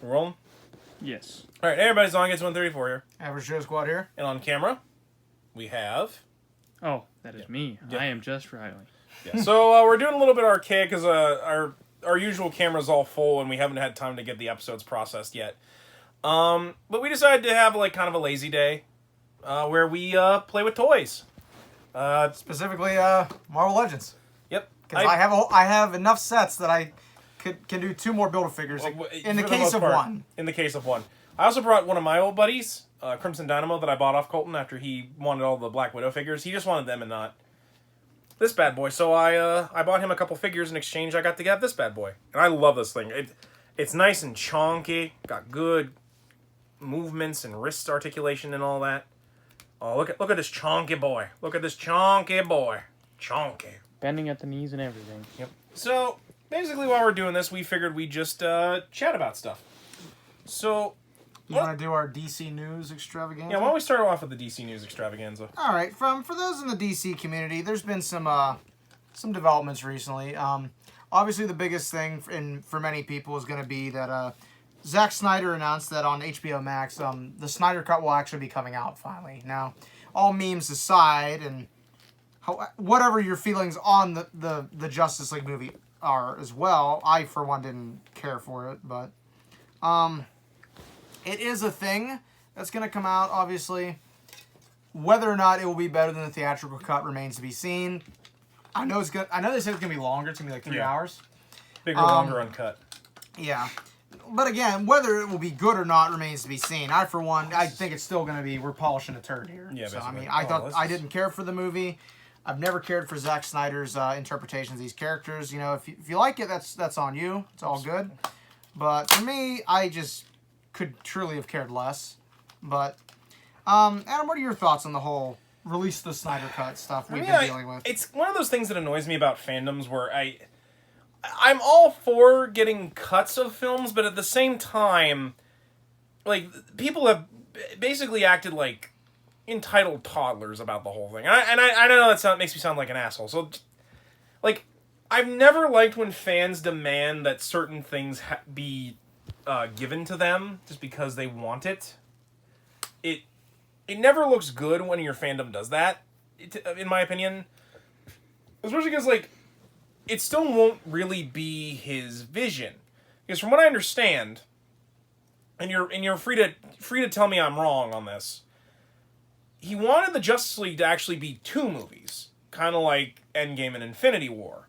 We're rolling? Yes. All right, hey, everybody, Zong gets 134 here. Average Joe Squad here. And on camera, we have... Oh, that is me. Yeah. I am just Riley. Yeah. So we're doing a little bit archaic because our usual camera's all full and we haven't had time to get the episodes processed yet. But we decided to have like kind of a lazy day where we play with toys. Specifically, Marvel Legends. Yep. Because I have enough sets that I can do 2 more Build-A-Figures in the case of one. In the case of one. I also brought one of my old buddies, Crimson Dynamo, that I bought off Colton after he wanted all the Black Widow figures. He just wanted them and not this bad boy. So I bought him a couple figures in exchange. I got to get this bad boy. And I love this thing. It's nice and chonky. Got good movements and wrist articulation and all that. Oh, look at this chonky boy. Look at this chonky boy. Chonky. Bending at the knees and everything. Yep. So, basically while we're doing this, we figured we'd just chat about stuff. So... You want to do our DC News extravaganza? Yeah, why don't we start off with the DC News extravaganza? All right, for those in the DC community, there's been some developments recently. Obviously, the biggest thing for many people is going to be that Zack Snyder announced that on HBO Max, the Snyder Cut will actually be coming out finally. Now, all memes aside, and whatever your feelings on the Justice League movie are as well, I for one didn't care for it, but it is a thing that's going to come out, obviously. Whether or not it will be better than the theatrical cut remains to be seen. I know they said it's going to be longer. It's going to be like 3 hours. Bigger, longer, uncut. Yeah. But again, whether it will be good or not remains to be seen. I, for one, I think it's still going to be, we're polishing a turd here. Yeah, so, basically. I mean, I didn't care for the movie. I've never cared for Zack Snyder's interpretations of these characters. You know, if you like it, that's on you. It's all good. But for me, I just... could truly have cared less. But, Adam, what are your thoughts on the whole release the Snyder Cut stuff we've been dealing with? It's one of those things that annoys me about fandoms where I'm all for getting cuts of films, but at the same time, like, people have basically acted like entitled toddlers about the whole thing. And I know that makes me sound like an asshole. So, like, I've never liked when fans demand that certain things be... given to them just because they want it. It never looks good when your fandom does that, in my opinion. Especially because, like, it still won't really be his vision. Because from what I understand, and you're free to tell me I'm wrong on this, he wanted the Justice League to actually be 2 movies, kind of like Endgame and Infinity War.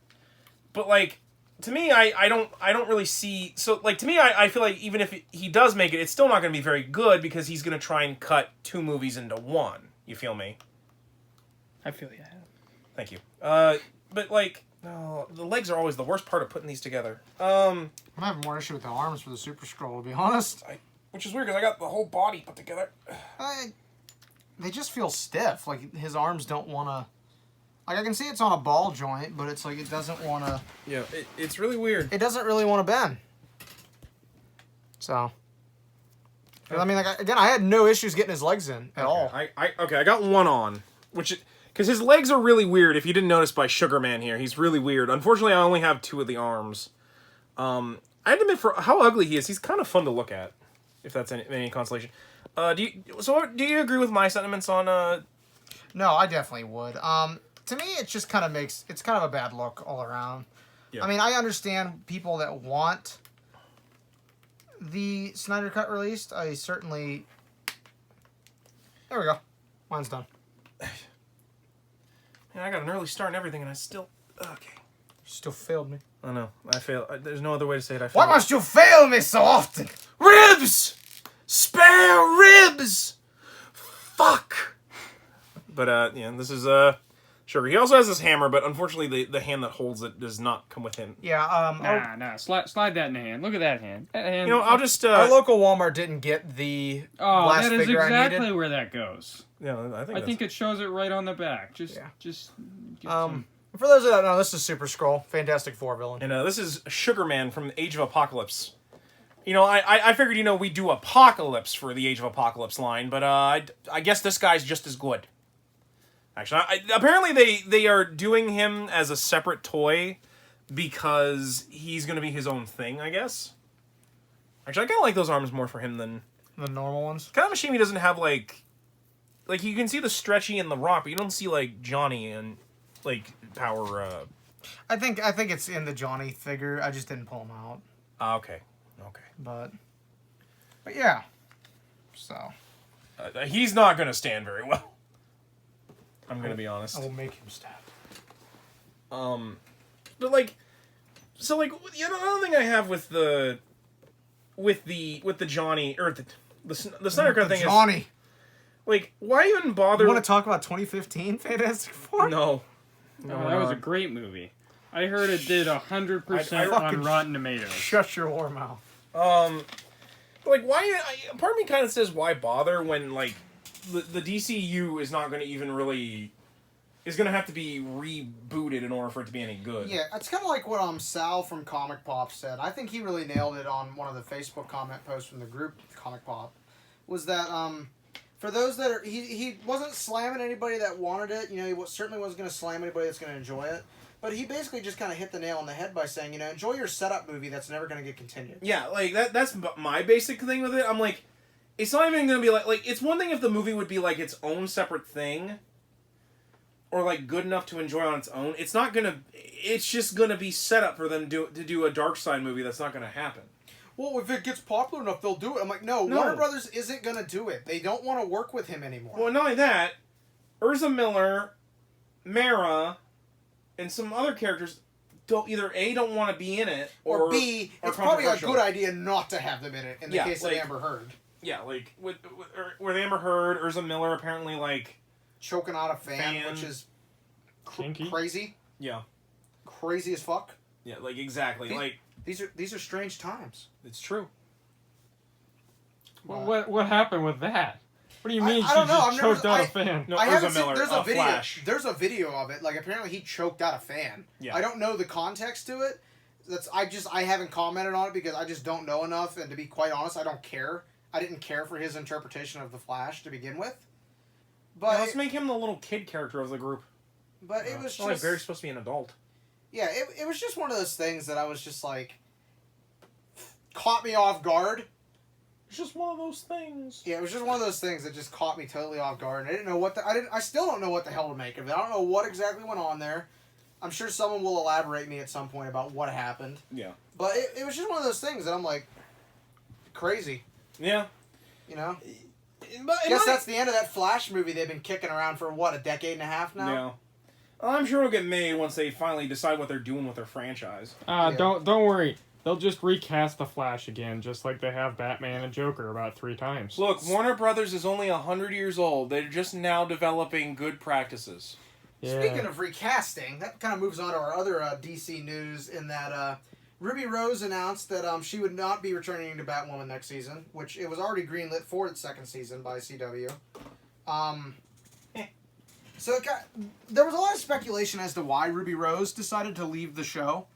But, like, to me, I don't really see... So, like, to me, I feel like even if he does make it, it's still not going to be very good because he's going to try and cut 2 movies into 1. You feel me? I feel you. Thank you. But, like, no, the legs are always the worst part of putting these together. I'm having more issue with the arms for the Super Scroll, to be honest. Which is weird because I got the whole body put together. They just feel stiff. Like, his arms don't want to... Like, I can see it's on a ball joint, but it's like it doesn't want to... Yeah, it's really weird. It doesn't really want to bend. So... I mean, like, again, I had no issues getting his legs in at all. I got one on. Because his legs are really weird, if you didn't notice by Sugar Man here. He's really weird. Unfortunately, I only have 2 of the arms. I had to admit, for how ugly he is, he's kind of fun to look at. If that's any consolation. Do you agree with my sentiments on... No, I definitely would. To me, it just kind of makes... It's kind of a bad look all around. Yeah. I mean, I understand people that want the Snyder Cut released. I certainly... There we go. Mine's done. I got an early start and everything, and I still... Okay. You still failed me. I know. I failed. There's no other way to say it. I failed. Why must you fail me so often? Ribs! Spare ribs! Fuck! But, yeah, this is, Sugar. He also has this hammer, but unfortunately the hand that holds it does not come with him. Yeah, Nah. Slide that in the hand. Look at that hand. That hand. You know, I'll just... Our local Walmart didn't get the last that is figure I exactly needed. where that goes. Yeah, I think it shows it right on the back. Just get some... For those that don't know, this is Super Skrull, Fantastic Four villain. And this is Sugar Man from Age of Apocalypse. You know, I figured, you know, we do Apocalypse for the Age of Apocalypse line, but I guess this guy's just as good. Actually, apparently they are doing him as a separate toy because he's going to be his own thing, I guess. Actually, I kind of like those arms more for him than The normal ones. kind of a shame he doesn't have like you can see the stretchy in the Rock, but you don't see like Johnny and like power. I think it's in the Johnny figure. I just didn't pull him out. Okay. But yeah. So He's not gonna stand very well. I'm gonna be honest. I will make him stab. But like, so like the other thing I have with the Johnny or the Snyder Cut thing Johnny. is like, why even bother? You want to talk about 2015 Fantastic Four? No. Oh, that was a great movie. I heard it did 100% on Rotten Tomatoes. Shut your whore mouth. Like why? Part of me kind of says why bother when like the DCU is not going to even really is going to have to be rebooted in order for it to be any good. Yeah, it's kind of like what Sal from Comic Pop said. I think he really nailed it on one of the Facebook comment posts from the group Comic Pop. Was that for those that are he wasn't slamming anybody that wanted it. You know, he certainly wasn't going to slam anybody that's going to enjoy it. But he basically just kind of hit the nail on the head by saying, you know, enjoy your setup movie that's never going to get continued. Yeah, like that's my basic thing with it. I'm like, it's not even going to be like it's one thing if the movie would be like its own separate thing or like good enough to enjoy on its own. It's not going to it's just going to be set up for them to do a Dark Side movie that's not going to happen. Well, if it gets popular enough, they'll do it. I'm like, no. Warner Brothers isn't going to do it. They don't want to work with him anymore. Well, not only that, Urza Miller, Mara, and some other characters don't want to be in it, or B, it's probably a good idea not to have them in it. In the case of Amber Heard, like with Amber Heard, Urza Miller apparently like choking out a fan. Which is crazy. Yeah, crazy as fuck. Yeah, like exactly. These are strange times. It's true. Well, what happened with that? What do you mean I don't know. just choked out a fan? No, Urza Miller, there's a video. Flash. There's a video of it. Like apparently he choked out a fan. Yeah. I don't know the context to it. I haven't commented on it because I just don't know enough. And to be quite honest, I don't care. I didn't care for his interpretation of the Flash to begin with. But let's make him the little kid character of the group. But it was just like Barry's supposed to be an adult. Yeah, it was just one of those things that I was just like caught me off guard. It's just one of those things. Yeah, it was just one of those things that just caught me totally off guard, and I didn't know what I still don't know what the hell to make of it. I don't know what exactly went on there. I'm sure someone will elaborate me at some point about what happened. Yeah. But it was just one of those things that I'm like, crazy. Yeah. You know? Guess that's the end of that Flash movie they've been kicking around for, what, a decade and a half now? Yeah. I'm sure it'll get made once they finally decide what they're doing with their franchise. Don't worry. They'll just recast the Flash again, just like they have Batman and Joker about 3 times. Look, Warner Brothers is only 100 years old. They're just now developing good practices. Yeah. Speaking of recasting, that kind of moves on to our other DC news in that Ruby Rose announced that she would not be returning to Batwoman next season, which it was already greenlit for its second season by CW. So there was a lot of speculation as to why Ruby Rose decided to leave the show.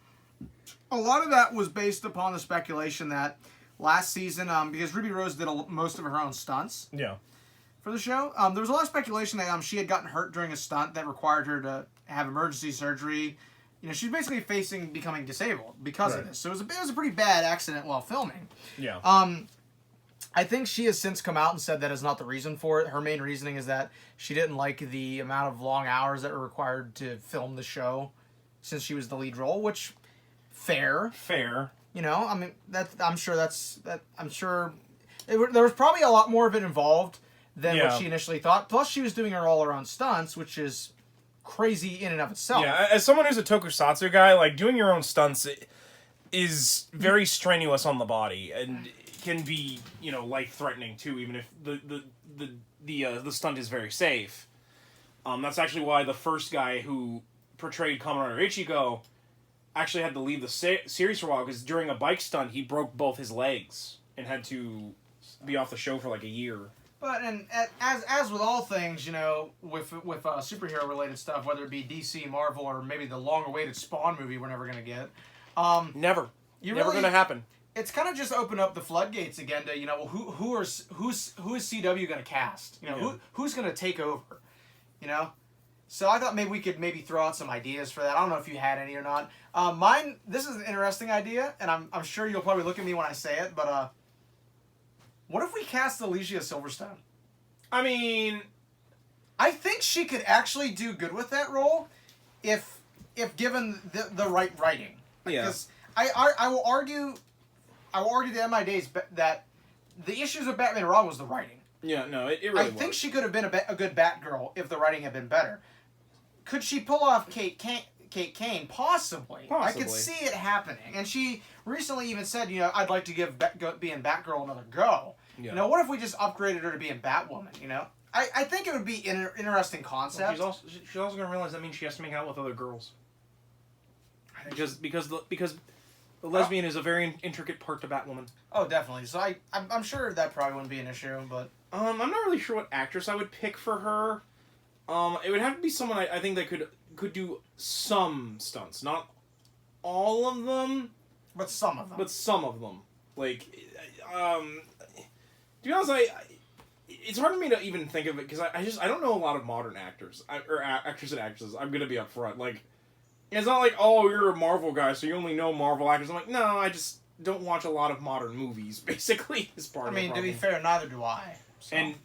A lot of that was based upon the speculation that last season, because Ruby Rose did most of her own stunts for the show, there was a lot of speculation that she had gotten hurt during a stunt that required her to have emergency surgery. You know, she's basically facing becoming disabled because of this. So it was a pretty bad accident while filming. Yeah. I think she has since come out and said that is not the reason for it. Her main reasoning is that she didn't like the amount of long hours that were required to film the show since she was the lead role, which... Fair. You know, I mean, I'm sure there was probably a lot more of it involved than what she initially thought. Plus, she was doing all her own stunts, which is crazy in and of itself. Yeah, as someone who's a tokusatsu guy, like, doing your own stunts is very strenuous on the body and can be, you know, life-threatening, too, even if the stunt is very safe. That's actually why the first guy who portrayed Kamen Rider Ichigo actually had to leave the series for a while, because during a bike stunt, he broke both his legs and had to be off the show for like a year. But as with all things, you know, with superhero related stuff, whether it be DC, Marvel, or maybe the long awaited Spawn movie we're never gonna get, never gonna happen. It's kind of just opened up the floodgates again to, you know, well, who is CW gonna cast? You know, who's gonna take over? You know, So I thought maybe we could throw out some ideas for that. I don't know if you had any or not. This is an interesting idea, and I'm sure you'll probably look at me when I say it, but what if we cast Alicia Silverstone? I mean, I think she could actually do good with that role if given the right writing. Yeah. Because I will argue to the end of my days that the issues with Batman and Robin was the writing. yeah, no, it really I was. think she could have been a good Batgirl if the writing had been better. Could she pull off Kate Kane? Possibly. I could see it happening. And she recently even said, I'd like to give being Batgirl another go. Yeah. What if we just upgraded her to being Batwoman, I think it would be an interesting concept. Well, she's also going to realize that means she has to make out with other girls. Because the lesbian is a very intricate part to Batwoman. Oh, definitely. So I'm sure that probably wouldn't be an issue, but... I'm not really sure what actress I would pick for her. It would have to be someone I think that could do some stunts. Not all of them. But some of them. Like, to be honest, it's hard for me to even think of it, because I don't know a lot of modern actors. Or actors and actresses. I'm going to be upfront. Like, it's not like, oh, you're a Marvel guy, so you only know Marvel actors. I'm like, no, I just don't watch a lot of modern movies, basically, is part of the problem. To be fair, neither do I. So. And,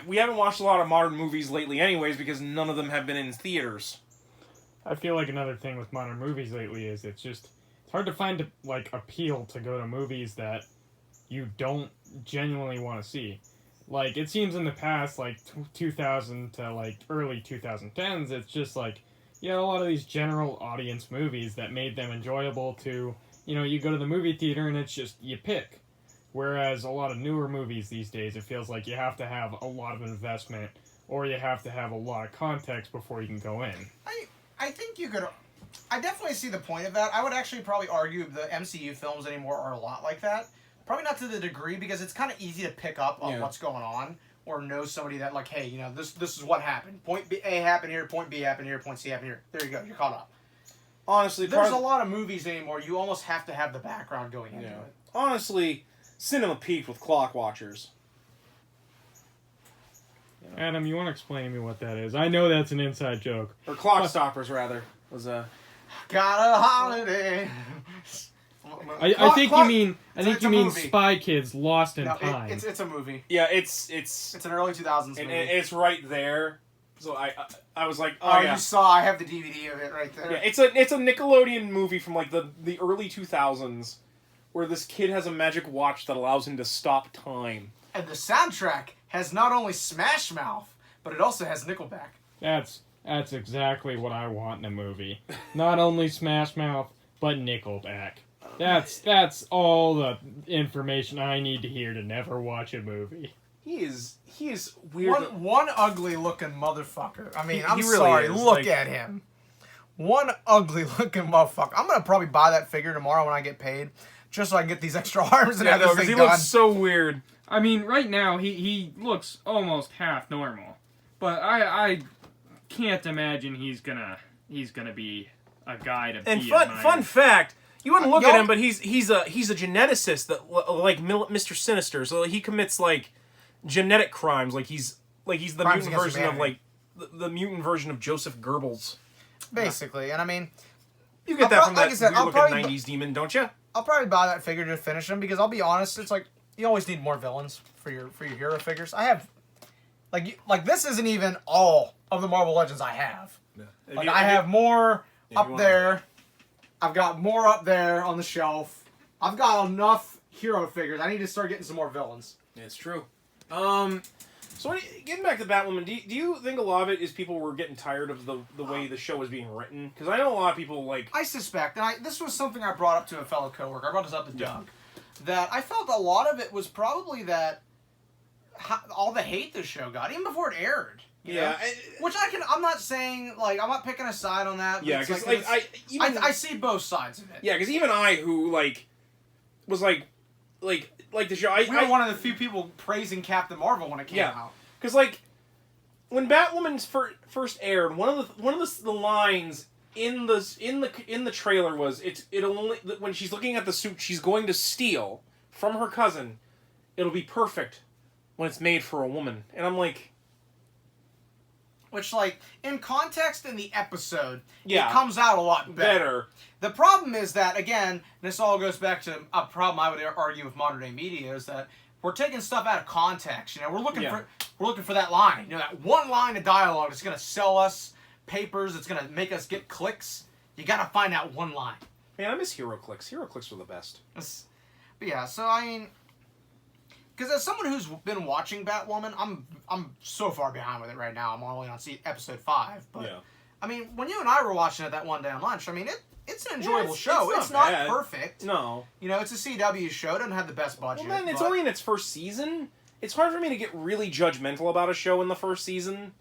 we haven't watched a lot of modern movies lately anyways, because none of them have been in theaters. I feel like another thing with modern movies lately is it's hard to find, appeal to go to movies that you don't genuinely want to see. Like, it seems in the past, 2000 to, early 2010s, it's just, you had a lot of these general audience movies that made them enjoyable to, you go to the movie theater and it's just, you pick. Whereas a lot of newer movies these days, it feels like you have to have a lot of investment, or you have to have a lot of context before you can go in. I think you could... I definitely see the point of that. I would actually probably argue the MCU films anymore are a lot like that. Probably not to the degree, because it's kind of easy to pick up on what's going on, or know somebody that, hey, this is what happened. Point A happened here, point B happened here, point C happened here. There you go, you're caught up. Honestly, there's a lot of movies anymore, you almost have to have the background going into it. Honestly, cinema peaked with Clock Watchers. Adam, you want to explain to me what that is? I know that's an inside joke. Or Clock Stoppers, rather. Was Got a holiday. I think you mean Spy Kids Lost in Time. It's a movie. Yeah, it's an early 2000s movie. And it's right there. So I was like, you saw, I have the DVD of it right there. Yeah, it's a Nickelodeon movie from the early 2000s, where this kid has a magic watch that allows him to stop time. And the soundtrack has not only Smash Mouth, but it also has Nickelback. That's exactly what I want in a movie. Not only Smash Mouth, but Nickelback. That's all the information I need to hear to never watch a movie. He is weird. One ugly looking motherfucker. I mean, I'm he really sorry. is. Look at him. One ugly looking motherfucker. I'm gonna probably buy that figure tomorrow when I get paid, just so I can get these extra arms and have this thing he done. looks so weird. I mean, right now he looks almost half normal, but I can't imagine he's gonna be a guy to and be fun fact. You wouldn't look at him, but he's a geneticist that like Mr. Sinister. So he commits genetic crimes. He's the Crimes mutant version humanity. of the mutant version of Joseph Goebbels. Basically, and I mean, You get that from that I'll weird-looking probably 90s demon, don't you? I'll probably buy that figure to finish them, because I'll be honest, it's you always need more villains for your hero figures. I have this isn't even all of the Marvel Legends I have. Yeah. I have more up there. I've got more up there on the shelf. I've got enough hero figures. I need to start getting some more villains. It's true. So getting back to Batwoman, do you think a lot of it is people were getting tired of the way the show was being written? Because I know a lot of people I suspect, and this was something I brought up to a fellow coworker. I brought this up to Doug. That I felt a lot of it was probably that all the hate the show got, even before it aired. You know? Which I'm not saying, I'm not picking a side on that. Yeah, because I see both sides of it. Yeah, because even I, who was the show, we were one of the few people praising Captain Marvel when it came out. Because when Batwoman first aired, one of the lines in the trailer was when she's looking at the suit she's going to steal from her cousin, it'll be perfect when it's made for a woman. And I'm like, Which, like, in context in the episode, Yeah. it comes out a lot better. Better. The problem is that, again, this all goes back to a problem I would argue with modern day media, is that we're taking stuff out of context. You know, we're looking for that line. You know, that one line of dialogue that's going to sell us papers, it's going to make us get clicks. You got to find that one line. Man, I miss Hero Clicks. Hero Clicks were the best. But yeah, so I mean, because as someone who's been watching Batwoman, I'm so far behind with it right now. I'm only on episode 5, but Yeah. I mean, when you and I were watching it that one day on lunch, I mean, it's an enjoyable it's show. not It's not bad. perfect. No. You know, it's a CW show. It doesn't have the best budget. Well, then it's but- only in its first season. It's hard for me to get really judgmental about a show in the first season.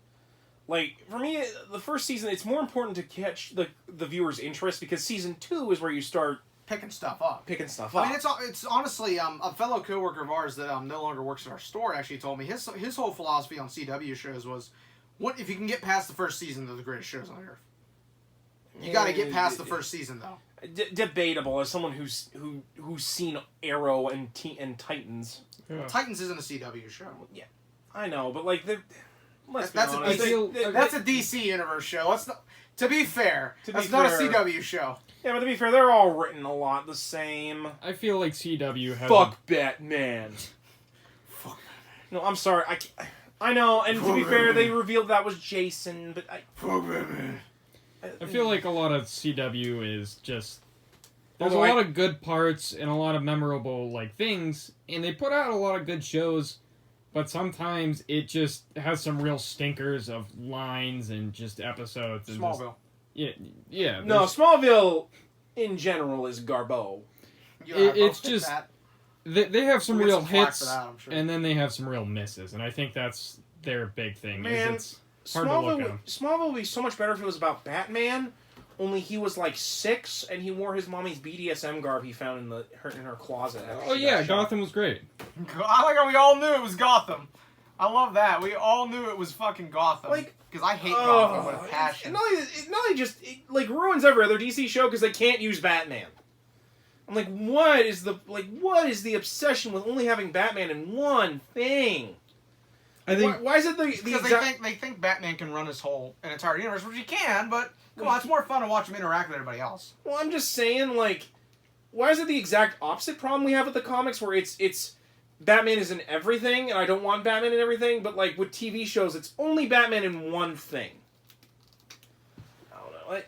Like, for me, the first season, it's more important to catch the viewer's interest, because season 2 is where you start picking stuff up. picking stuff I up. mean, it's honestly a fellow coworker of ours that no longer works at our store actually told me his whole philosophy on CW shows was, what if you can get past the first season, they're the greatest shows on earth. You got to get past the first season though. Debatable as someone who's seen Arrow and Titans. Yeah. Titans isn't a CW show. Yeah, I know, but like let's be That's a honest. DC That's a DC Universe show. That's not, to be fair, that's not a CW show. Yeah, but to be fair, they're all written a lot the same. I feel like CW has. Fuck Batman. Fuck No, I'm sorry. I know, and to be fair, they revealed that was Jason, but Fuck Batman. I feel like a lot of CW is just. There's Although a lot of good parts and a lot of memorable like things, and they put out a lot of good shows, but sometimes it just has some real stinkers of lines and just episodes. And Smallville. Yeah. No, Smallville in general is Garbo. You and I both it's think just- that. They have some We'll get real some flack hits, for that, I'm sure. and then they have some real misses, and I think that's their big thing. Man, is it's hard to look at 'em. Smallville would be so much better if it was about Batman. Only he was like 6 and he wore his mommy's BDSM garb he found in her closet. after Oh she yeah, got shot. Gotham was great. I like how we all knew it was Gotham. I love that. We all knew it was fucking Gotham. Like, because I hate Gotham with a passion. It not only just like ruins every other DC show because they can't use Batman. I'm like, what is the obsession with only having Batman in one thing? I think Why is it the Because exact? they think Batman can run his whole an entire universe, which he can, but come on, it's more fun to watch him interact with everybody else. Well, I'm just saying, like, why is it the exact opposite problem we have with the comics, where it's Batman is in everything, and I don't want Batman in everything, but like with TV shows, it's only Batman in one thing. I don't know.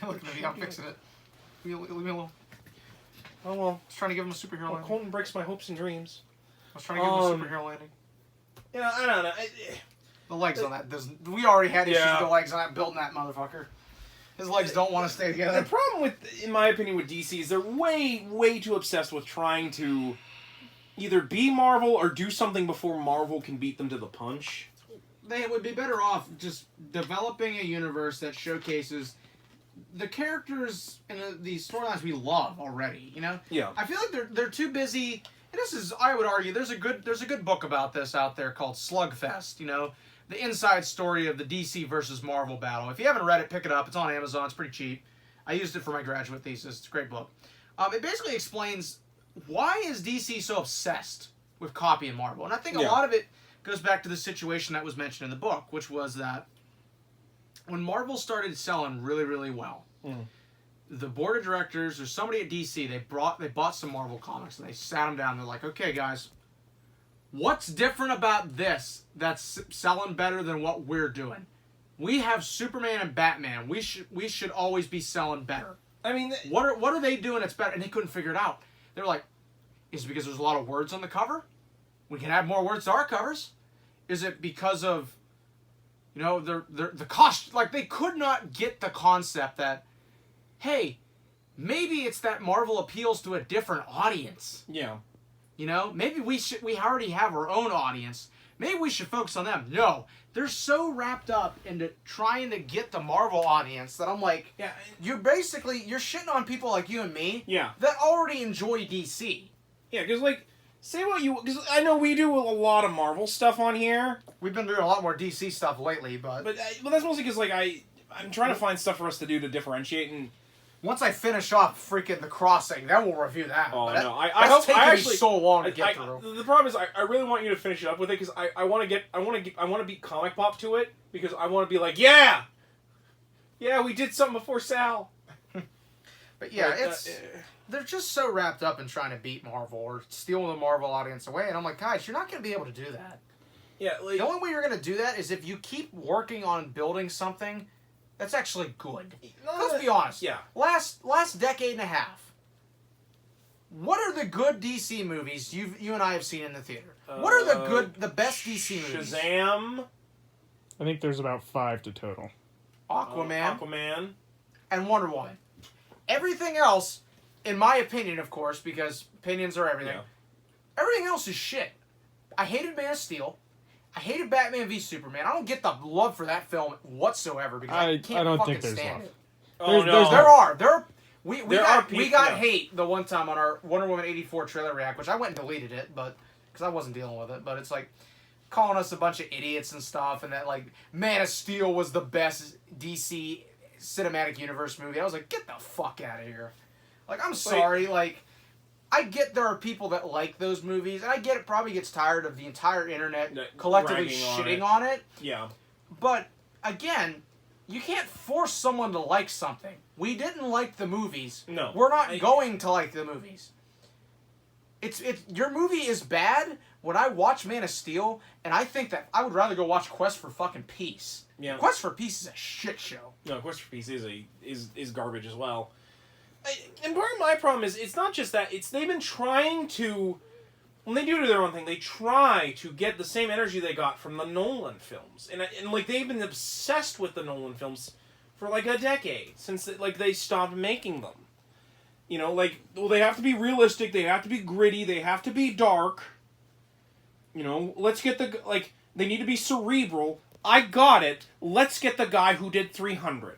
Look at me, I'm fixing it. Leave me alone. Oh well. I was trying to give him a superhero Well, landing. Colton breaks my hopes and dreams. I was trying to give him a superhero landing. You know, I don't know. The legs on that doesn't. We already had issues Yeah. with the legs on that, building that motherfucker. His legs don't want to stay The together. problem with, in my opinion, with DC is they're way too obsessed with trying to either be Marvel or do something before Marvel can beat them to the punch. They would be better off just developing a universe that showcases the characters and the storylines we love already. You know, Yeah. I feel like they're too busy. And this is, I would argue, there's a good book about this out there called Slugfest. You know, the inside story of the DC versus Marvel battle. If you haven't read it, pick it up. It's on Amazon. It's pretty cheap. I used it for my graduate thesis. It's a great book. It basically explains why is DC so obsessed with copying Marvel, and I think a lot of it goes back to the situation that was mentioned in the book, which was that when Marvel started selling really well, the board of directors or somebody at DC, they bought some Marvel comics and they sat them down. And they're like, okay, guys, what's different about this that's selling better than what we're doing? We have Superman and Batman. We should always be selling better. I mean, What are they doing that's better? And they couldn't figure it out. They were like, is it because there's a lot of words on the cover? We can add more words to our covers. Is it because of, you know, the cost? Like, they could not get the concept that, hey, maybe it's that Marvel appeals to a different audience. yeah. You know, maybe we already have our own audience. Maybe we should focus on them. No, they're so wrapped up into trying to get the Marvel audience that I'm like, Yeah. you're shitting on people like you and me Yeah. that already enjoy DC. Yeah, because, like, because I know we do a lot of Marvel stuff on here, We've been doing a lot more DC stuff lately, but but that's mostly because, like, I'm trying to find stuff for us to do to differentiate, and Once I finish off freaking The Crossing, then we'll review that. Oh, But no. that's I hope... taken I me actually... so long to get through. The problem is, I really want you to finish it up with it, because I want to beat Comic Pop to it, because I want to be like, yeah! Yeah, we did something before Sal. But yeah, they're just so wrapped up in trying to beat Marvel or stealing the Marvel audience away, and I'm like, guys, you're not going to be able to do that. Yeah, like... The only way you're going to do that is if you keep working on building something that's actually good. Let's be honest. Yeah. Last decade and a half, what are the good DC movies you and I have seen in the theater? What are the best DC movies? Shazam. I think there's about 5 to total. Aquaman. And Wonder Woman. Everything else, in my opinion, of course, because opinions are everything, everything else is shit. I hated Man of Steel. I hated Batman v Superman. I don't get the love for that film whatsoever because I can't don't fucking think there's stand love. it. Oh, no. We There got are hate the one time on our Wonder Woman 84 trailer react, which I went and deleted it, but because I wasn't dealing with it. But it's like calling us a bunch of idiots and stuff, and that like Man of Steel was the best DC cinematic universe movie. I was like, get the fuck out of here. Like, I'm sorry, like. I get there are people that like those movies, and I get it probably gets tired of the entire internet collectively shitting on it. Yeah. But, again, you can't force someone to like something. We didn't like the movies. No. We're not going to like the movies. Your movie is bad when I watch Man of Steel, and I think that I would rather go watch Quest for fucking Peace. Yeah. Quest for Peace is a shit show. No, Quest for Peace is garbage as well. And part of my problem is, it's not just that, they've been trying to, when they do their own thing, they try to get the same energy they got from the Nolan films. And like, they've been obsessed with the Nolan films for like a decade, since like they stopped making them. You know, like, well, they have to be realistic, they have to be gritty, they have to be dark. You know, let's get they need to be cerebral. I got it, let's get the guy who did 300.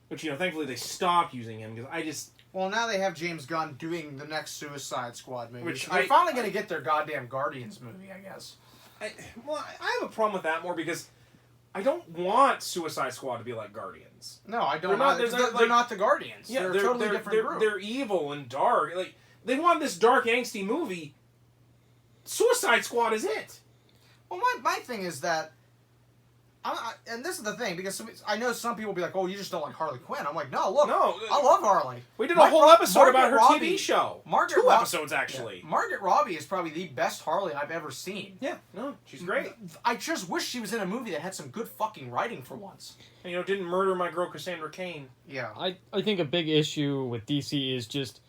Which, you know, thankfully they stopped using him, because Well, now they have James Gunn doing the next Suicide Squad movie. Which They're finally going to get their goddamn Guardians movie, I guess. I have a problem with that more, because I don't want Suicide Squad to be like Guardians. No, I don't. They're not the Guardians. Yeah, they're a totally different group. They're evil and dark. Like, they want this dark, angsty movie. Suicide Squad is it. Well, my thing is that... and this is the thing, because I know some people will be like, oh, you just don't like Harley Quinn. I'm like, no, look, I love Harley. We did a whole episode about her Robbie, TV show. Two episodes, actually. Yeah. Margaret Robbie is probably the best Harley I've ever seen. Yeah, no, she's great. I just wish she was in a movie that had some good fucking writing for once. And, you know, didn't murder my girl Cassandra Cain. Yeah. I think a big issue with DC is just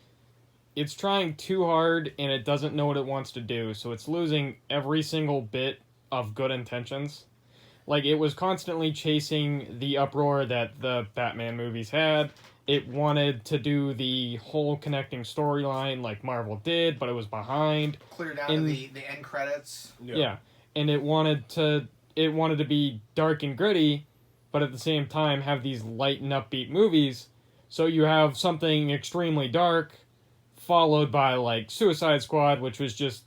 it's trying too hard and it doesn't know what it wants to do, so it's losing every single bit of good intentions. Like, it was constantly chasing the uproar that the Batman movies had. It wanted to do the whole connecting storyline like Marvel did, but it was behind. Clear down to the end credits. Yeah. And it wanted to be dark and gritty, but at the same time have these light and upbeat movies. So you have something extremely dark, followed by, like, Suicide Squad, which was just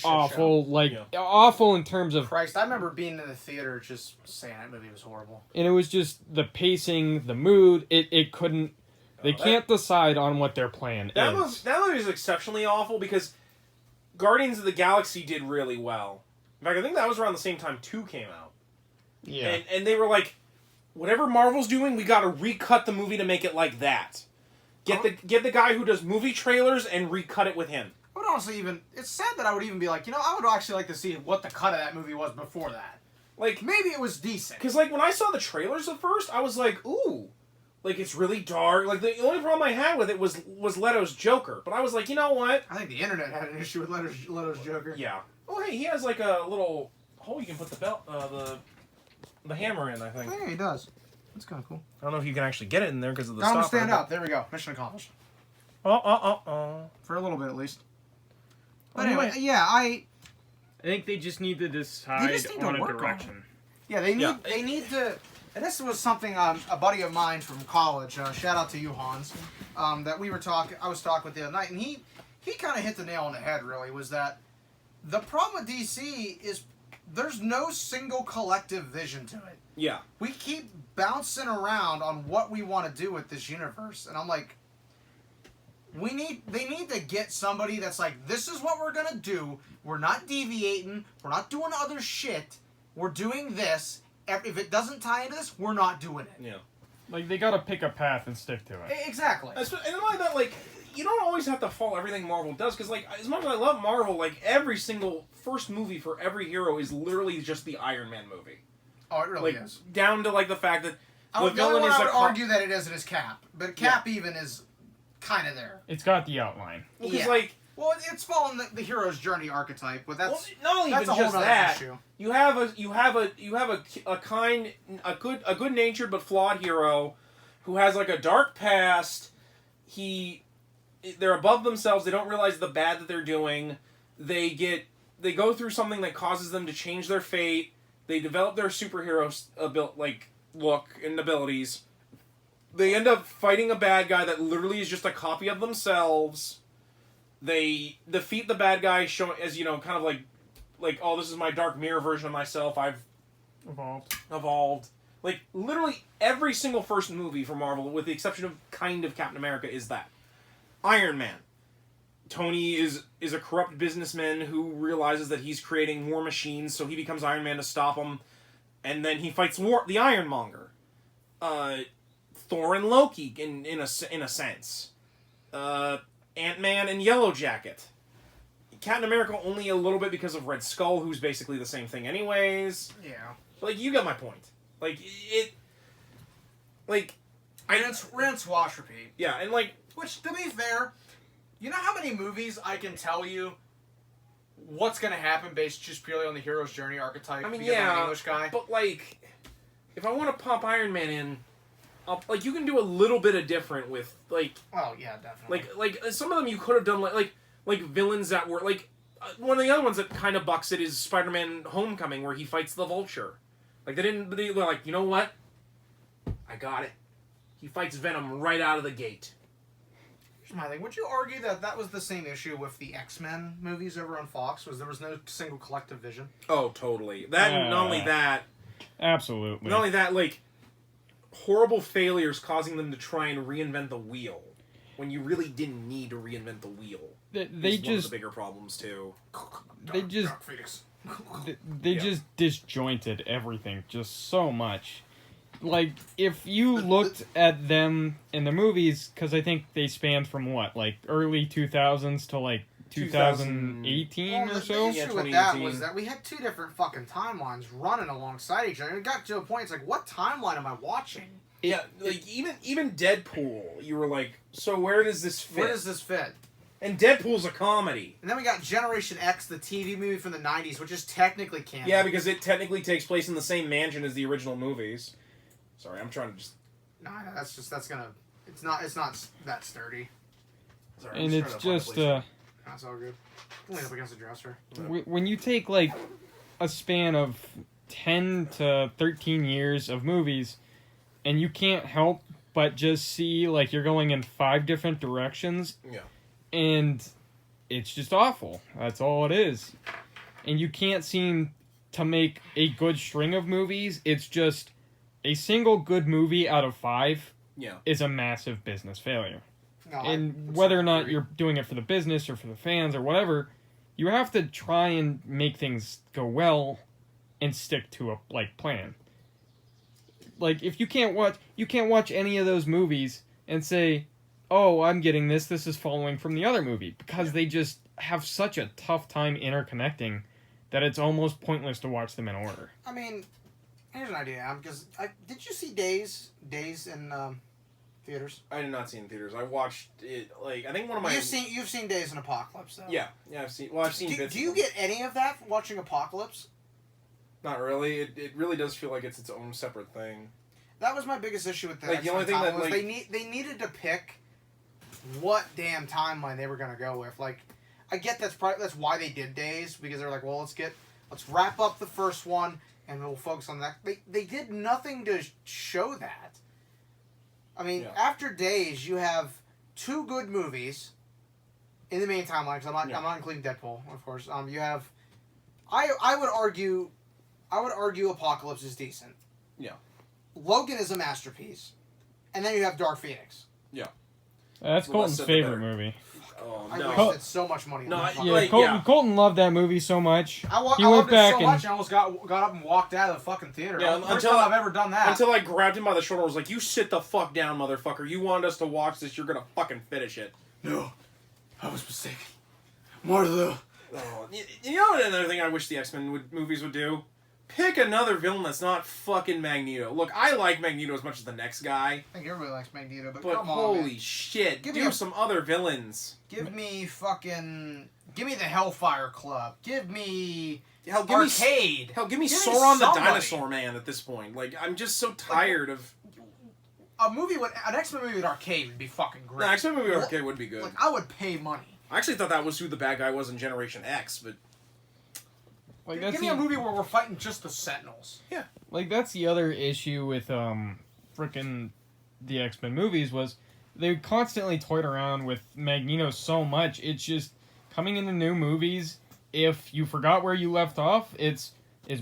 awful, awful in terms of... Christ, I remember being in the theater just saying that movie was horrible. And it was just the pacing, the mood, it couldn't... They can't decide on what their plan is. That movie was exceptionally awful, because Guardians of the Galaxy did really well. In fact, I think that was around the same time 2 came out. Yeah. And they were like, whatever Marvel's doing, we gotta recut the movie to make it like that. Get the guy who does movie trailers and recut it with him. I would honestly it's sad that I would even be like, I would actually like to see what the cut of that movie was before that. Like, maybe it was decent. Because, like, when I saw the trailers at first, I was like, ooh. Like, it's really dark. Like, the only problem I had with it was Leto's Joker. But I was like, you know what? I think the internet had an issue with Leto's Joker. Yeah. Oh, hey, he has, like, a little hole you can put the hammer in, I think. Yeah, he does. That's kind of cool. I don't know if you can actually get it in there because of the stopper. stopper. Stand up. There we go. Mission accomplished. For a little bit, at least. But anyway, yeah, I think they just need to decide on a direction. Yeah, they need to... And this was something a buddy of mine from college, shout out to you, Hans, that I was talking with the other night, and he kind of hit the nail on the head, really, was that the problem with DC is there's no single collective vision to it. Yeah. We keep bouncing around on what we want to do with this universe, and I'm like, they need to get somebody that's like, this is what we're gonna do. We're not deviating. We're not doing other shit. We're doing this. If it doesn't tie into this, we're not doing it. Yeah. Like, they gotta pick a path and stick to it. Exactly. And not like that, like, you don't always have to follow everything Marvel does, because, like, as much as I love Marvel, like, every single first movie for every hero is literally just the Iron Man movie. Oh, it really Like, is. down to, like, the fact that The only one I would argue that it isn't is Cap. But Cap even is kind of there. It's got the outline. Well, like... Well, it's following the hero's journey archetype, but that's not that's even a whole just other that. issue. You have a good natured but flawed hero who has like a dark past. They're above themselves. They don't realize the bad that they're doing. They go through something that causes them to change their fate. They develop their superhero look and abilities. They end up fighting a bad guy that literally is just a copy of themselves. They defeat the bad guy, showing as kind of like, oh, this is my dark mirror version of myself. I've evolved. Like literally every single first movie for Marvel, with the exception of kind of Captain America, is that. Iron Man. Tony is a corrupt businessman who realizes that he's creating war machines, so he becomes Iron Man to stop them, and then he fights the Ironmonger. Thor and Loki in a sense. Ant-Man and Yellow Jacket. Captain America only a little bit because of Red Skull, who's basically the same thing anyways. Yeah. But, like, you got my point. Like, it... Like... Rinse, wash, repeat. Yeah, and, like... Which, to be fair, you know how many movies I can tell you what's going to happen based just purely on the hero's journey archetype? I mean, because I'm yeah, an English guy? but, like... If I want to pop Iron Man in... you can do a little bit of different with, like... Oh, yeah, definitely. Like some of them you could have done, like villains that were, like... one of the other ones that kind of bucks it is Spider-Man Homecoming, where he fights the Vulture. Like, they were like, you know what? I got it. He fights Venom right out of the gate. Here's my thing. Would you argue that was the same issue with the X-Men movies over on Fox? There was no single collective vision? Oh, totally. Not only that... Absolutely. Not only that, like... horrible failures causing them to try and reinvent the wheel when you really didn't need to reinvent the wheel. They just one of the bigger problems too. They just disjointed everything just so much. Like, if you looked at them in the movies, because I think they spanned from what, like early 2000s to like 2018 or so. The issue with that was that we had two different fucking timelines running alongside each other. It got to a point, it's like, what timeline am I watching? Yeah, like even Deadpool, you were like, so where does this fit? Where does this fit? And Deadpool's a comedy. And then we got Generation X, the TV movie from the 90s, which is technically canon. Yeah, because it technically takes place in the same mansion as the original movies. Sorry, I'm trying to just... No, that's gonna... It's not that sturdy. Sorry, and it's just... That's all good. Lean up against the dresser. When you take, like, a span of 10 to 13 years of movies, and you can't help but just see, like, you're going in 5 different directions... Yeah. And it's just awful. That's all it is. And you can't seem to make a good string of movies. It's just a single good movie out of 5 is a massive business failure. No, and whether or not you're doing it for the business or for the fans or whatever, you have to try and make things go well and stick to a plan. Like, if you can't watch any of those movies and say, oh, I'm getting this is following from the other movie, because they just have such a tough time interconnecting that it's almost pointless to watch them in order. I mean, here's an idea, because did you see Days in theaters? I did not see it in theaters. I watched it, like, I think one of my... You've seen Days in Apocalypse, though. Yeah, I've seen bits. Do you get any of that watching Apocalypse? Not really. It really does feel like it's its own separate thing. That was my biggest issue with that. Like, the only thing that, like... They needed to pick what damn timeline they were gonna go with. Like, I get that's why they did Days, because they're like, well, let's wrap up the first one and we'll focus on that. They did nothing to show that. I mean, after Days, you have 2 good movies in the main timeline, because I'm not including Deadpool, of course. You have, I would argue Apocalypse is decent. Yeah. Logan is a masterpiece, and then you have Dark Phoenix. Yeah. That's The Colton's less said, the favorite better. movie. Oh I no. wasted so much money. No, on I- that. Yeah, Like, Colton, yeah. Colton loved that movie so much. I He loved went it back so and much. I almost got up and walked out of the fucking theater. Yeah, First until time I- I've ever done that. Until I grabbed him by the shoulder and was like, "You sit the fuck down, motherfucker. You wanted us to watch this. You're gonna fucking finish it." No, I was mistaken. Martha. Oh, you know another thing I wish the X-Men movies would do? Pick another villain that's not fucking Magneto. Look, I like Magneto as much as the next guy, I think everybody likes Magneto, but come on, holy man. shit, Give do me a- some other villains. Give me the Hellfire Club. Give me Hell, give Arcade. me, hell, give me Give me Sauron the somebody. Dinosaur Man at this point. Like, I'm just so tired of. An X-Men movie with Arcade would be fucking great. No, X-Men movie Arcade would be good. Like, I would pay money. I actually thought that was who the bad guy was in Generation X, but like Give me a movie where we're fighting just the Sentinels. like that's the other issue with frickin' the X-Men movies was they constantly toyed around with Magneto so much. It's just coming into new movies. If you forgot where you left off, is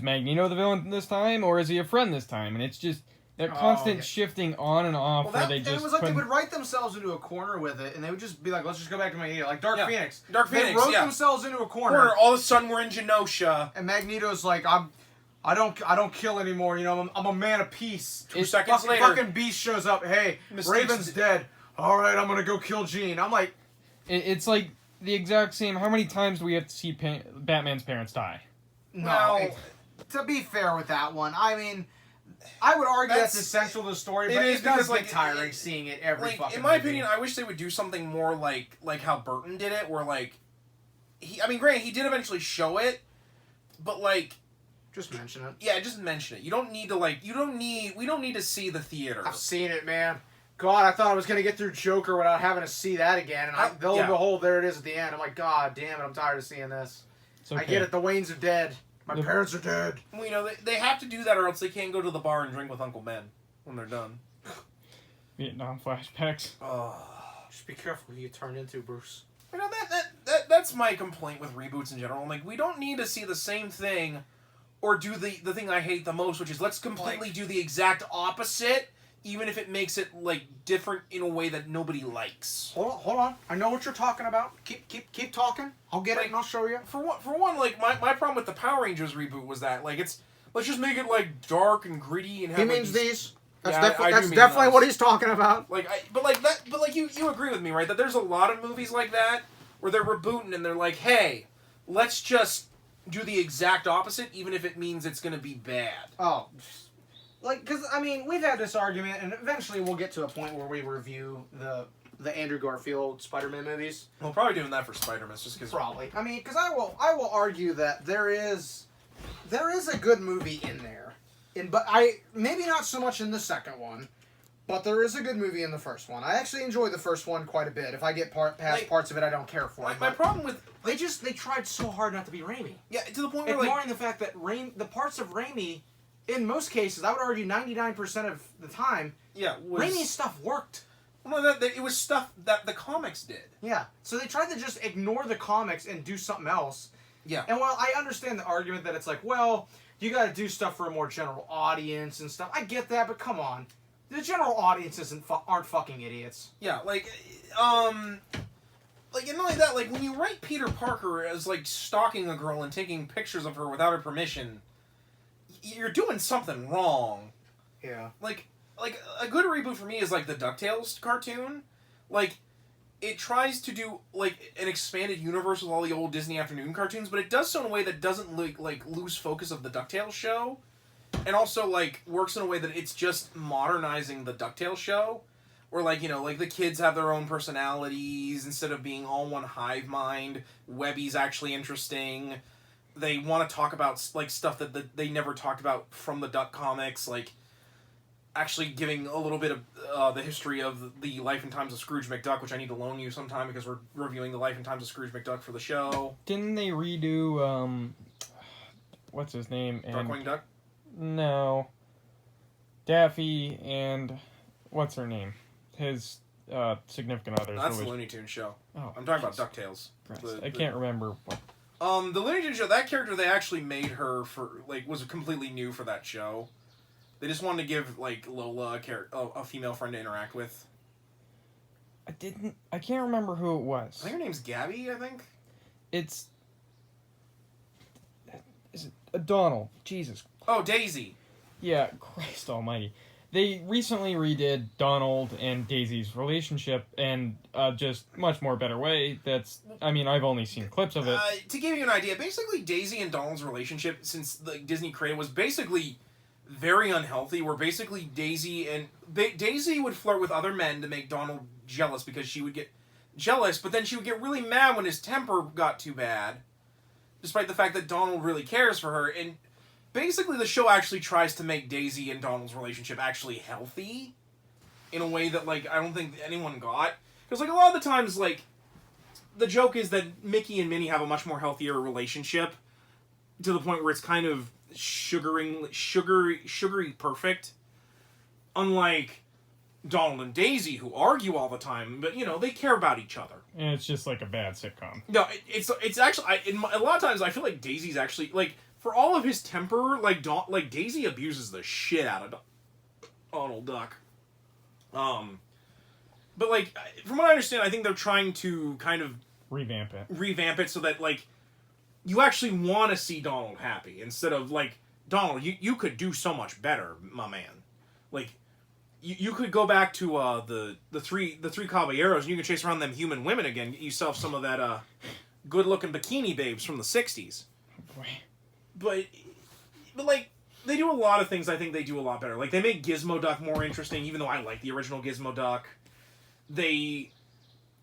Magneto the villain this time or is he a friend this time? And it's just that constant yeah. shifting on and off where they and just it was like they couldn't- would write themselves into a corner with it, and they would just be like, "Let's just go back to Magneto." Like Dark Yeah. Phoenix. Dark They Phoenix, wrote yeah. themselves into a corner, Corner, all of a sudden we're in Genosha. and Magneto's like, I don't kill anymore. You know, I'm a man of peace. 2 seconds later, Fucking Beast shows up. Hey, Mystique's Raven's dead. All right, I'm gonna go kill Jean. I'm like, it's like the exact same. How many times do we have to see Batman's parents die? no. Well, To be fair with that one, I mean, I would argue that's That's- essential to the story, it but is it does because, get like, tiring seeing it every like, fucking in my movie. opinion, I wish they would do something more like how Burton did it, where like granted, he did eventually show it, but like, Just mention it. yeah, just mention it. You don't need to we don't need to see the theater. I've seen it, man. God, I thought I was gonna get through Joker without having to see that again, and lo and behold, there it is at the end. I'm like, God damn it, I'm tired of seeing this. It's okay. I get it. The Waynes are dead. My parents are dead. Well, you know, they have to do that, or else they can't go to the bar and drink with Uncle Ben when they're done. Vietnam flashbacks. Just be careful who you turn into, Bruce. You know, that's my complaint with reboots in general. I'm like, we don't need to see the same thing or do the thing I hate the most, which is let's completely do the exact opposite, even if it makes it, like, different in a way that nobody likes. Hold on. I know what you're talking about. Keep talking. I'll get it and I'll show you. For one, like, my problem with the Power Rangers reboot was that, like, let's just make it, like, dark and gritty and have, He like, means these- these. That's, Yeah, I do that's mean definitely those. what he's talking about. Like, you agree with me, right? That there's a lot of movies like that where they're rebooting and they're like, hey, let's just do the exact opposite, even if it means it's going to be bad. Oh, like, because, I mean, we've had this argument, and eventually we'll get to a point where we review the Andrew Garfield Spider-Man movies. We're probably doing that for Spider-Man, just because. Probably. I mean, because I will argue that there is a good movie in there, but maybe not so much in the second one, but there is a good movie in the first one. I actually enjoy the first one quite a bit. If I get past Like, parts of it I don't care for, My but problem with. they tried so hard not to be Raimi, Yeah, to the point where, ignoring like. the fact that the parts of Raimi, in most cases, I would argue 99% of the time, Yeah, was. Raimi's stuff worked. Well, it was stuff that the comics did. Yeah. So they tried to just ignore the comics and do something else. Yeah. And while I understand the argument that it's like, well, you got to do stuff for a more general audience and stuff, I get that, but come on, the general audience aren't fucking idiots. Yeah, like, and not like that, like, when you write Peter Parker as, like, stalking a girl and taking pictures of her without her permission, you're doing something wrong. Yeah. Like a good reboot for me is, like, the DuckTales cartoon. Like, it tries to do, like, an expanded universe with all the old Disney Afternoon cartoons, but it does so in a way that doesn't, like lose focus of the DuckTales show, and also, like, works in a way that it's just modernizing the DuckTales show, where, like, you know, like, the kids have their own personalities instead of being all one hive mind. Webby's actually interesting. They want to talk about, like, stuff that they never talked about from the Duck comics, like, actually giving a little bit of the history of the Life and Times of Scrooge McDuck, which I need to loan you sometime because we're reviewing the Life and Times of Scrooge McDuck for the show. Didn't they redo what's his name? Darkwing Duck? No. Daffy and what's her name? His significant other. That's the Looney Tunes show. Oh, I'm talking about DuckTales. I can't remember what. The Looney Tunes show, that character they actually made her for, like, was completely new for that show. They just wanted to give like Lola a female friend to interact with. I can't remember who it was. I think her name's Gabby. I think. Is it Donald? Jesus. Oh, Daisy. Yeah, Christ Almighty. They recently redid Donald and Daisy's relationship in just much more better way. I've only seen clips of it. To give you an idea, basically Daisy and Donald's relationship since the Disney created was basically very unhealthy. Where basically Daisy would flirt with other men to make Donald jealous because she would get jealous, but then she would get really mad when his temper got too bad, despite the fact that Donald really cares for her. And basically the show actually tries to make Daisy and Donald's relationship actually healthy in a way that, like, I don't think anyone got. Because, like, a lot of the times, like, the joke is that Mickey and Minnie have a much more healthier relationship to the point where it's kind of sugary perfect. Unlike Donald and Daisy, who argue all the time, but, you know, they care about each other. And it's just like a bad sitcom. No, it's actually... a lot of times, I feel like Daisy's actually... Like, for all of his temper, like Daisy abuses the shit out of Donald Duck. But, like, from what I understand, I think they're trying to kind of... Revamp it so that, like, you actually want to see Donald happy. Instead of, like, Donald, you could do so much better, my man. Like, you could go back to the three caballeros and you can chase around them human women again. Get yourself some of that good-looking bikini babes from the 60s. Boy. But, like, they do a lot of things I think they do a lot better. Like, they make Gizmo Duck more interesting, even though I like the original Gizmo Duck. They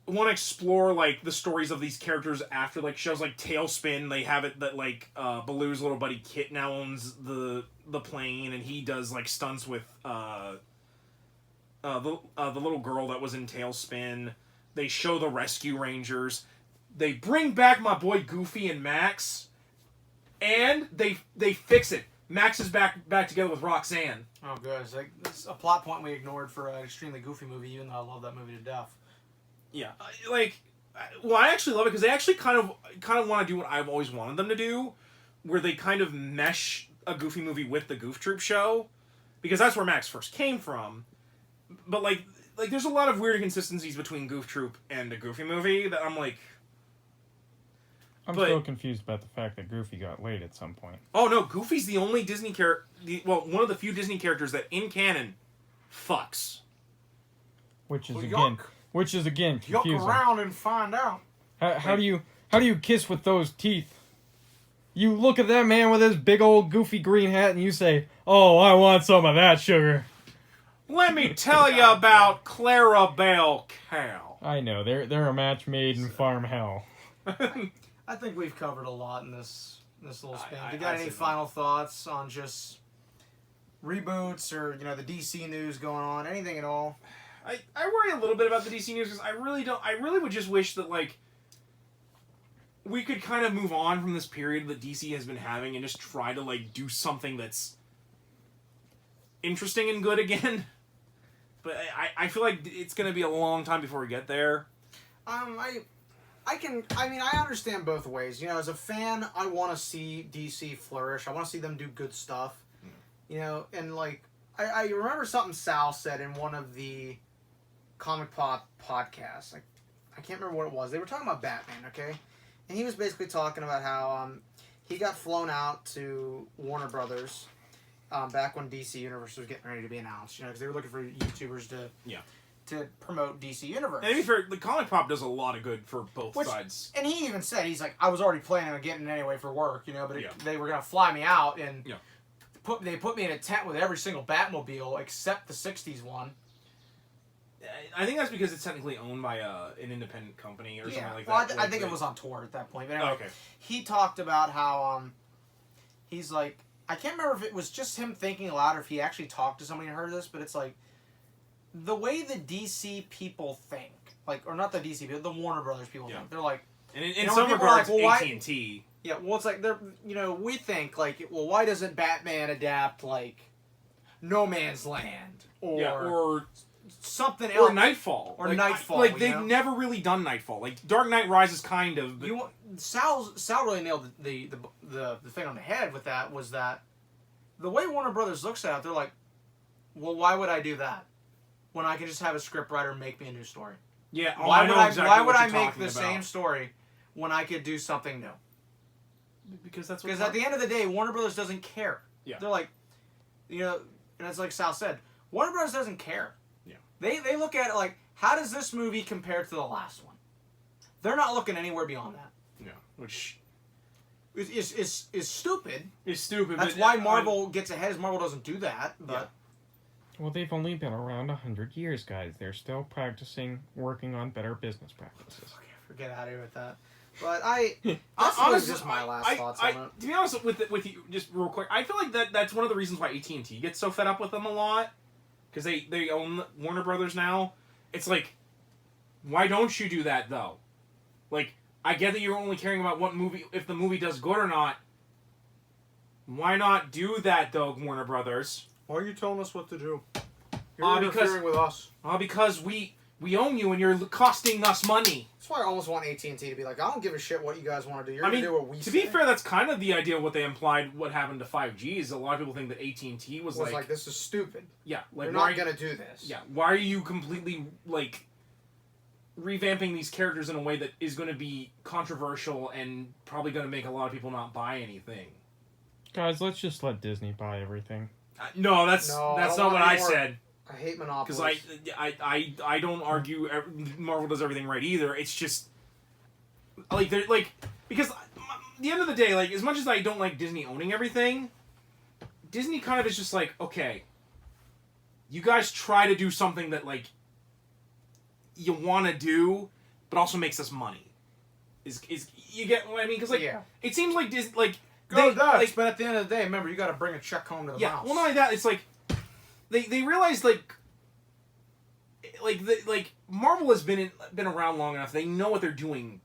want to explore, like, the stories of these characters after, like, shows like Tailspin. They have it that, like, Baloo's little buddy Kit now owns the plane, and he does, like, stunts with the little girl that was in Tailspin. They show the Rescue Rangers. They bring back my boy Goofy and Max. And they fix it. Max is back together with Roxanne. Oh, good. It's a plot point we ignored for an extremely goofy movie, even though I love that movie to death. Yeah, I actually love it because they actually kind of want to do what I've always wanted them to do, where they kind of mesh a Goofy movie with the Goof Troop show, because that's where Max first came from. But like there's a lot of weird inconsistencies between Goof Troop and a Goofy movie that I'm like. I'm still confused about the fact that Goofy got laid at some point. Oh no, Goofy's the only Disney character. Well, one of the few Disney characters that in canon fucks. Which is again confusing. Yuck around and find out. How do you kiss with those teeth? You look at that man with his big old goofy green hat and you say, "Oh, I want some of that sugar." Let me tell you about Clarabelle Cow. I know they're a match made in farm hell. I think we've covered a lot in this little span. Do you got any final thoughts on just reboots or, you know, the DC news going on? Anything at all? I worry a little bit about the DC news because I really would just wish that, like, we could kind of move on from this period that DC has been having and just try to, like, do something that's interesting and good again. But I feel like it's going to be a long time before we get there. I understand both ways. You know, as a fan, I want to see DC flourish. I want to see them do good stuff. You know, and, like, I remember something Sal said in one of the Comic Pop podcasts. I can't remember what it was. They were talking about Batman, okay? And he was basically talking about how he got flown out to Warner Brothers back when DC Universe was getting ready to be announced. You know, because they were looking for YouTubers to promote DC Universe. And to be fair, the Comic Pop does a lot of good for both sides. And he even said, he's like, I was already planning on getting it anyway for work, you know, but they were going to fly me out, and they put me in a tent with every single Batmobile except the 60s one. I think that's because it's technically owned by an independent company or something like that. Well, I think it was on tour at that point. But anyway, he talked about how he's like, I can't remember if it was just him thinking aloud or if he actually talked to somebody and heard this, but it's like, the way the DC people think, like, or not the DC people, the Warner Brothers people think, they're like, and in some regards, like, AT&T. Yeah, well, it's like, they're, you know, we think, like, well, why doesn't Batman adapt, like, No Man's Land? Or something else. Or Nightfall. Or Nightfall. Like, they've never really done Nightfall. Like, Dark Knight Rises kind of. But... Sal really nailed the thing on the head with that, was that the way Warner Brothers looks at it, they're like, Well, why would I do that when I can just have a scriptwriter make me a new story? Yeah. Oh, Why I know would I? exactly Why what would I you're make talking the about. same story when I could do something new? Because that's what. Because at the end of the day, Warner Brothers doesn't care. Yeah. They're like, and it's like Sal said, Warner Brothers doesn't care. Yeah. They look at it like, how does this movie compare to the last one? They're not looking anywhere beyond that. Yeah. Which is stupid. is stupid. That's but, why Marvel gets ahead. Is Marvel doesn't do that. But Yeah. Well, they've only been around 100 years, guys. They're still practicing, working on better business practices. forget out of here with that. But that's honestly, just my last thoughts on it. To be honest with you, just real quick, I feel like that's one of the reasons why AT&T gets so fed up with them a lot, because they own Warner Brothers now. It's like, why don't you do that though? Like, I get that you're only caring about what movie, if the movie does good or not. Why not do that though, Warner Brothers? Why are you telling us what to do? You're interfering with us. Because we own you and you're costing us money. That's why I almost want AT&T to be like, I don't give a shit what you guys want to do. You're I going mean, to do what we to say. be fair, that's kind of the idea of what they implied what happened to 5G is a lot of people think that AT&T was like, this is stupid. Yeah. Like, You're not going to do this. Yeah. Why are you completely, like, revamping these characters in a way that is going to be controversial and probably going to make a lot of people not buy anything? Guys, let's just let Disney buy everything. No, that's No, I not don't what want I any more- said. I hate monopolies. Because I don't argue Marvel does everything right either. It's just like they're like, because at the end of the day, like, as much as I don't like Disney owning everything, Disney kind of is just like, okay, you guys try to do something that like you want to do, but also makes us money. Is you get what I mean? Because like it seems like Disney like Go Dutch, but at the end of the day, remember, you got to bring a check home to the mouse. Well, not only that, it's like they realize like Marvel has been around long enough. They know what they're doing,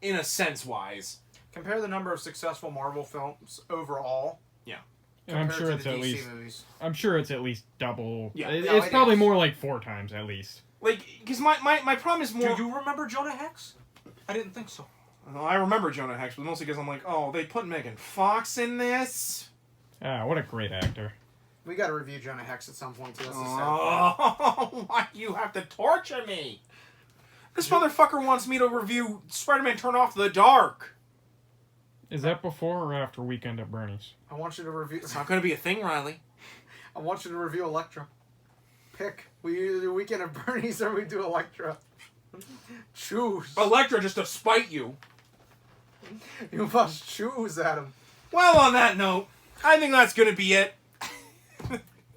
in a sense wise. Compare the number of successful Marvel films overall. Yeah, And I'm sure to it's the at DC least. movies. I'm sure it's at least double. Yeah. It's it probably is. more like 4 times at least. like because my problem is more. Do you remember Jonah Hex? I didn't think so. Well, I remember Jonah Hex, but mostly because I'm like, oh, they put Megan Fox in this. Ah, what a great actor. We got to review Jonah Hex at some point too. That's the sad Oh, why do you have to torture me? This motherfucker wants me to review Spider-Man Turn Off the Dark. Is that before or after Weekend at Bernie's? I want you to review. It's not going to be a thing, Riley. I want you to review Elektra. Pick. We either do Weekend at Bernie's or we do Elektra. Choose. Elektra, just to spite you. You must choose, Adam. Well, on that note, I think that's going to be it.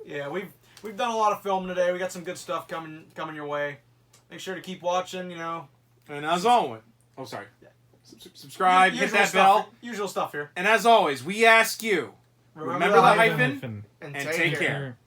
Yeah, we've done a lot of film today. We got some good stuff coming your way. Make sure to keep watching. And as always, subscribe, hit Usual that stuff, bell. Usual stuff here. And as always, we ask you, remember the hyphen and and take care.